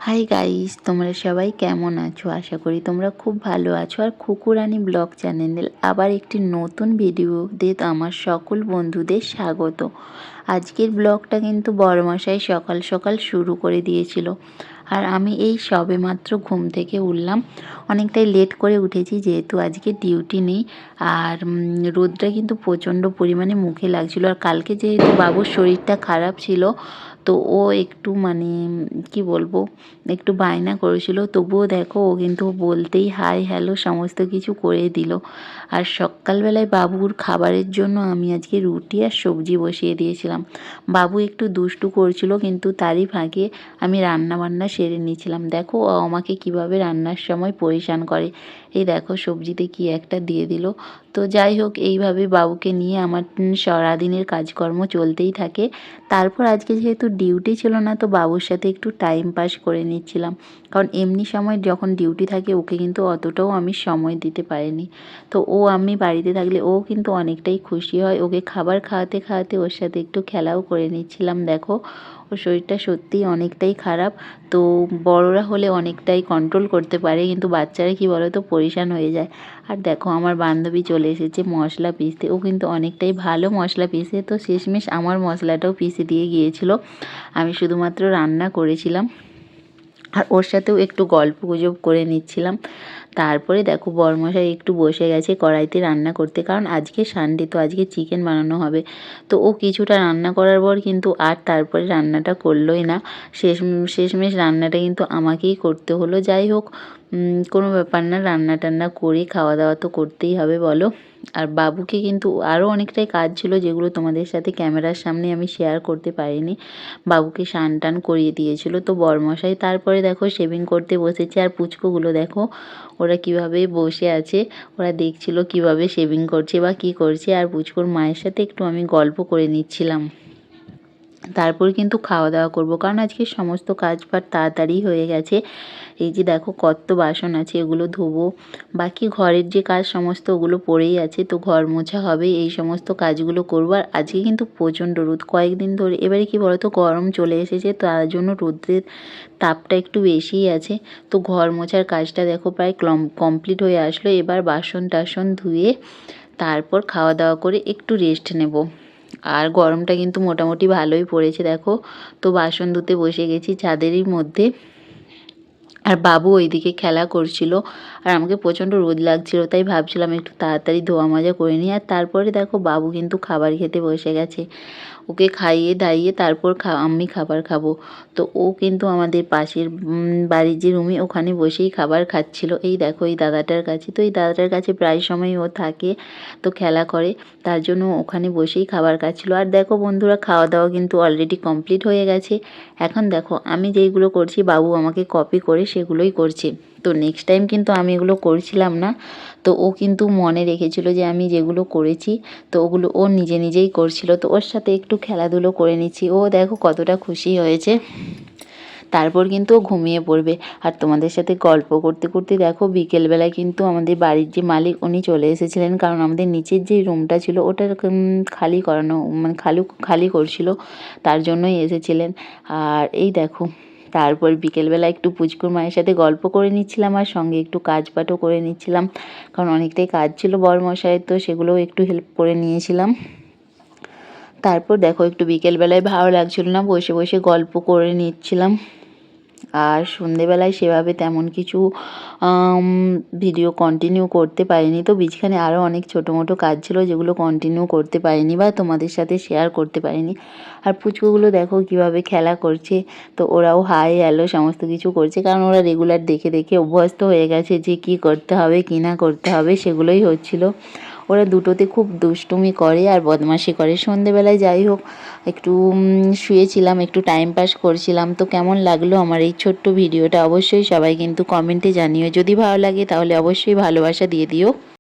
Hi guys, তোমরা সবাই কেমন আছো? আশা করি তোমরা খুব ভালো আছো। আর খুকুরানি ব্লগ চ্যানেল আবার একটি নতুন ভিডিওতে আমার সকল বন্ধুদের স্বাগত। আজকের ব্লগটা কিন্তু বড়মশাই সকাল সকাল শুরু করে দিয়েছিল, আর আমি এই সবেমাত্র ঘুম থেকে উঠলাম। অনেকটাই লেট করে উঠেছি যেহেতু আজকে ডিউটি নেই। আর রোদটা কিন্তু প্রচণ্ড পরিমাণে মুখে লাগছিল। আর কালকে যেহেতু বাবুর শরীরটা খারাপ ছিল, তো ও একটু কি বলবো, একটু বায়না করেছিল। তবুও দেখো ও কিন্তু বলতেই হাই হ্যালো সমস্ত কিছু করে দিল। আর সকালবেলায় বাবুর খাবারের জন্য আমি আজকে রুটি আর সবজি বসিয়ে দিয়েছিলাম। বাবু একটু দুষ্টু করছিল, কিন্তু তারই ফাঁকে আমি রান্না বান্না সেরে নিয়েছিলাম। দেখো ও আমাকে কিভাবে রান্নার সময় পরেশান করে। এই দেখো সবজিতে কি একটা দিয়ে দিল। তো যাই হোক, এইভাবে বাবুকে নিয়ে আমার সারাদিনের কাজকর্ম চলতেই থাকে। তারপর আজকে যেহেতু ডিউটি ছিল না, তো বাবুর সাথে একটু টাইম পাস করে নিচ্ছিলাম। কারণ এমনি সময় যখন ডিউটি থাকে ওকে কিন্তু অতটাও আমি সময় দিতে পারিনি। তো আমি বাড়িতে থাকলে ও কিন্তু অনেকটাই খুশি হয়। ওকে খাবার খাওয়াতে খাওয়াতে ওর সাথে একটু খেলাও করে নিচ্ছিলাম। দেখো ওর শরীরটা সত্যিই অনেকটাই খারাপ। তো বড়রা হলে অনেকটাই কন্ট্রোল করতে পারে, কিন্তু বাচ্চারা কি বলো তো, পরেশান হয়ে যায়। আর দেখো আমার বান্ধবী চলে এসেছে মশলা পিষতে। ও কিন্তু অনেকটাই ভালো মশলা পিষে, তো শেষমেশ আমার মশলাটাও পিষে দিয়ে গিয়েছিল। আমি শুধুমাত্র রান্না করেছিলাম আর ওর সাথেও একটু গল্প গুজব করে নিচ্ছিলাম। তারপরে দেখো বরমশাই একটু বসে গেছে কড়াইতে রান্না করতে, কারণ আজকে সানডে, তো আজকে চিকেন বানানো হবে। তো ও কিছুটা রান্না করার পর কিন্তু আর তারপরে রান্নাটা করলোই না। শেষমেশ রান্নাটা কিন্তু আমাকেই করতে হলো। যাই হোক, কোনো ব্যাপার না, রান্না টান্না করে খাওয়া দাওয়া তো করতেই হবে বলো। আর বাবুকে কিন্তু আরও অনেকটাই কাজ ছিল যেগুলো তোমাদের সাথে ক্যামেরার সামনে আমি শেয়ার করতে পারিনি। বাবুকে স্নান টান করিয়ে দিয়েছিল তো বরমশাই। তারপরে দেখো শেভিং করতে বসেছে। আর পুচকুগুলো দেখো ওরা কিভাবে বসে আছে, ওরা দেখছিল কিভাবে শেভিং করছে বা কি করছে। আর পুচকুর মায়ের সাথে একটু আমি গল্প করে নিচ্ছিলাম। তারপর কিন্তু খাওয়া দাওয়া করব, কারণ আজকে সমস্ত কাজ বাজ তাড়াতাড়ি হয়ে গেছে। এই যে দেখো কত বাসন আছে, এগুলো ধোবো। বাকি ঘরের যে কাজ সমস্ত ওগুলো পড়েই আছে, তো ঘর মোছা হবে, এই সমস্ত কাজগুলো করবো। আর আজকে কিন্তু প্রচণ্ড রোদ কয়েকদিন ধরে। এবারে কি বলো তো, গরম চলে এসেছে, তার জন্য রোদ্রের তাপটা একটু বেশিই আছে। তো ঘর মোছার কাজটা দেখো প্রায় কমপ্লিট হয়ে আসলো। এবার বাসন টাসন ধুয়ে তারপর খাওয়া দাওয়া করে একটু রেস্ট নেব। আর গরমটা কিন্তু মোটামুটি ভালোই পড়েছে দেখো। তো বাসন ধুতে বসে গেছি ছাদেরই মধ্যে। আর বাবু ওইদিকে খেলা করছিল, আর আমাকে প্রচণ্ড রোদ লাগছিল, তাই ভাবছিলাম একটু তাড়াতাড়ি ধোয়া মাজা করে নিই। আর তারপরে দেখো বাবু কিন্তু খাবার খেতে বসে গেছে। ওকে খাইয়ে দাইয়ে তারপর আমি খাবার খাবো। তো ও কিন্তু আমাদের পাশের বাড়ির যে রুমে, ওখানে বসেই খাবার খাচ্ছিল। এই দেখো এই দাদাটার কাছে, তো এই দাদাটার কাছে প্রায় সময় ও থাকে, তো খেলা করে, তার জন্য ওখানে বসেই খাবার খাচ্ছিল। আর দেখো বন্ধুরা, খাওয়া দাওয়া কিন্তু অলরেডি কমপ্লিট হয়ে গেছে। এখন দেখো আমি যেইগুলো করছি বাবু আমাকে কপি করে সেগুলোই করছে। তো নেক্সট টাইম কিন্তু আমি এগুলো করছিলাম না, তো ও কিন্তু মনে রেখেছিল যে আমি যেগুলো করেছি, তো ওগুলো ও নিজে নিজেই করছিল। তো ওর সাথে একটু খেলাধুলো করে নিচ্ছি। ও দেখো কতটা খুশি হয়েছে। তারপর কিন্তু ও ঘুমিয়ে পড়বে। আর তোমাদের সাথে গল্প করতে করতে দেখো বিকেলবেলায় কিন্তু আমাদের বাড়ির যে মালিক উনি চলে এসেছিলেন, কারণ আমাদের নিচের যে রুমটা ছিল ওটা খালি করানো, খালি করছিল, তার জন্যই এসেছিলেন। আর এই দেখো তারপর বিকেলবেলা একটু পুচকুর মায়ের সাথে গল্প করে নিচ্ছিলাম, আর সঙ্গে একটু কাজ পাঠও করে নিচ্ছিলাম, কারণ অনেকটাই কাজ ছিল বরমশাইয়ের, তো সেগুলোও একটু হেল্প করে নিয়েছিলাম। তারপর দেখো একটু বিকেলবেলায় ভালো লাগছিল না, বসে বসে গল্প করে নিচ্ছিলাম। আর সন্ধেবেলায় সেভাবে তেমন কিছু ভিডিও কন্টিনিউ করতে পারিনি। তো বিছখানে আরও অনেক ছোটো মোটো কাজ ছিল যেগুলো কন্টিনিউ করতে পারিনি বা তোমাদের সাথে শেয়ার করতে পারিনি। আর পুচকুগুলো দেখো কিভাবে খেলা করছে, তো ওরাও হাই হ্যালো সমস্ত কিছু করছে, কারণ ওরা রেগুলার দেখে দেখে অভ্যস্ত হয়ে গেছে যে কী করতে হবে কী না করতে হবে, সেগুলোই হচ্ছিল। ওরা দুটোতে খুব দুষ্টুমি করে আর বদমাশি করে। সন্ধেবেলায় যাই হোক একটু শুয়েছিলাম, একটু টাইম পাস করছিলাম। তো কেমন লাগলো আমার এই ছোট্ট ভিডিওটা অবশ্যই সবাই কিন্তু কমেন্টে জানিও। যদি ভালো লাগে তাহলে অবশ্যই ভালোবাসা দিয়ে দিও।